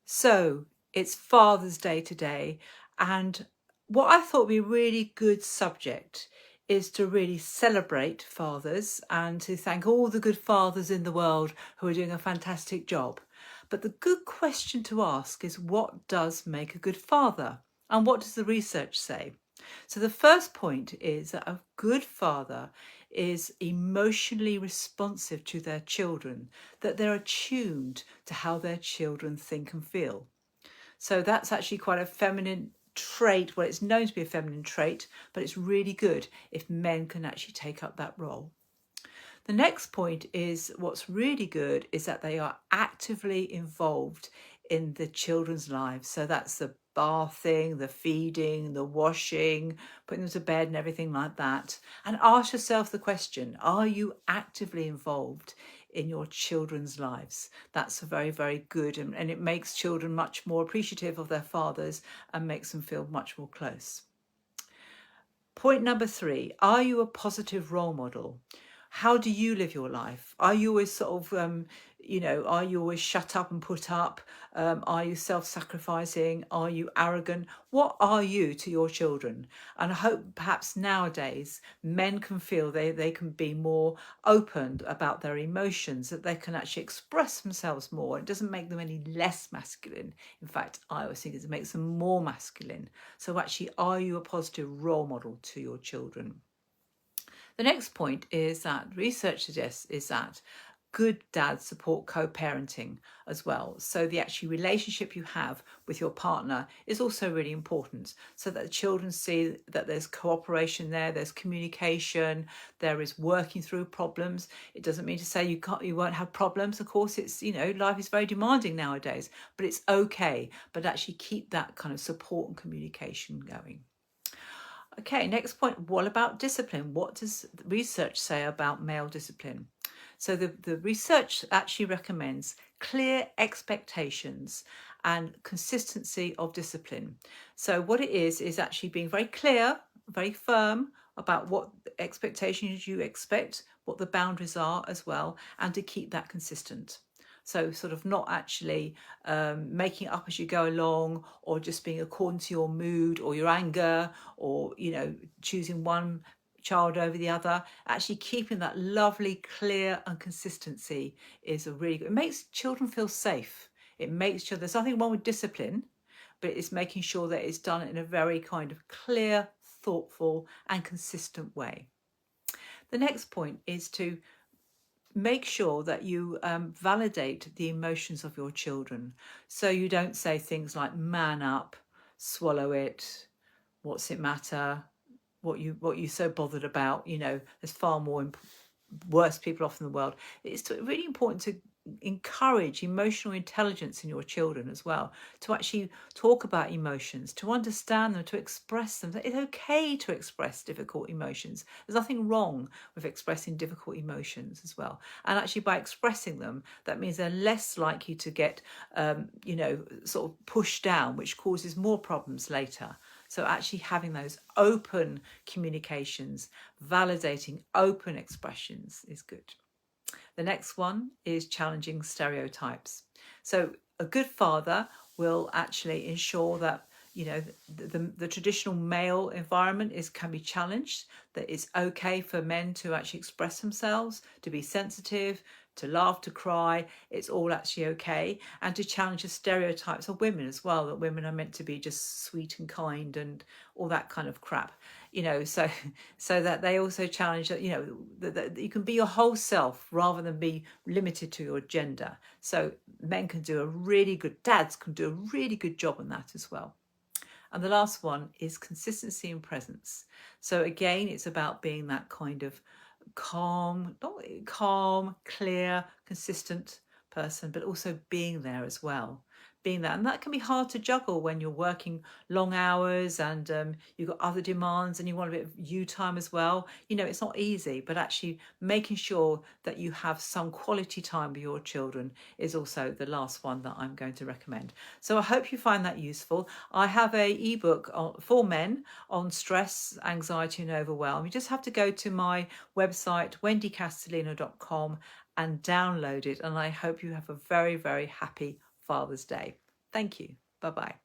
So it's Father's Day today, and what I thought would be a really good subject is to really celebrate fathers and to thank all the good fathers in the world who are doing a fantastic job. But the good question to ask is, what does make a good father? And what does the research say? So the first point is that a good father is emotionally responsive to their children, that they're attuned to how their children think and feel. So that's actually quite a feminine trait. Well, it's known to be a feminine trait, but it's really good if men can actually take up that role. The next point is what's really good is that they are actively involved in the children's lives. So that's the bathing, the feeding, the washing, putting them to bed and everything like that. And ask yourself the question, are you actively involved in your children's lives? That's very, very good. And it makes children much more appreciative of their fathers and makes them feel much more close. Point number 3, are you a positive role model? How do you live your life? Are you always sort of, are you always shut up and put up? Are you self-sacrificing? Are you arrogant? What are you to your children? And I hope perhaps nowadays men can feel they can be more open about their emotions, that they can actually express themselves more. It doesn't make them any less masculine. In fact, I always think it makes them more masculine. So actually, are you a positive role model to your children? The next point is that research suggests is that good dads support co-parenting as well. So the actual relationship you have with your partner is also really important, so that the children see that there's cooperation there, there's communication, there is working through problems. It doesn't mean to say you won't have problems. Of course, it's, life is very demanding nowadays, but it's okay. But actually keep that kind of support and communication going. Okay, next point. What about discipline? What does research say about male discipline? So the research actually recommends clear expectations and consistency of discipline. So what it is actually being very clear, very firm about what expectations you expect, what the boundaries are as well, and to keep that consistent. So sort of not actually making it up as you go along, or just being according to your mood or your anger, or choosing one child over the other. Actually keeping that lovely clear and consistency is a really good. It makes children feel safe. It makes sure there's nothing wrong with discipline, but it's making sure that it's done in a very kind of clear, thoughtful and consistent way. The next point is to make sure that you validate the emotions of your children. So you don't say things like man up, swallow it, what's it matter, what you so bothered about. There's far more worse people off in the world. It's really important to encourage emotional intelligence in your children as well, to actually talk about emotions, to understand them, to express them. It's okay to express difficult emotions. There's nothing wrong with expressing difficult emotions as well. And actually by expressing them, that means they're less likely to get, sort of pushed down, which causes more problems later. So actually having those open communications, validating open expressions is good. The next one is challenging stereotypes. So a good father will actually ensure that the traditional male environment can be challenged, that it's okay for men to actually express themselves, to be sensitive, to laugh, to cry. It's all actually okay. And to challenge the stereotypes of women as well, that women are meant to be just sweet and kind and all that kind of crap. So so that they also challenge that, that you can be your whole self rather than be limited to your gender. So men can do dads can do a really good job on that as well. And the last one is consistency and presence. So again, it's about being that kind of calm, clear, consistent person, but also being there as well. Being there. And that can be hard to juggle when you're working long hours and you've got other demands and you want a bit of you time as well. It's not easy, but actually making sure that you have some quality time with your children is also the last one that I'm going to recommend. So I hope you find that useful. I have a ebook for men on stress, anxiety and overwhelm. You just have to go to my website, wendycastellino.com, and download it. And I hope you have a very, very happy Father's Day. Thank you. Bye bye.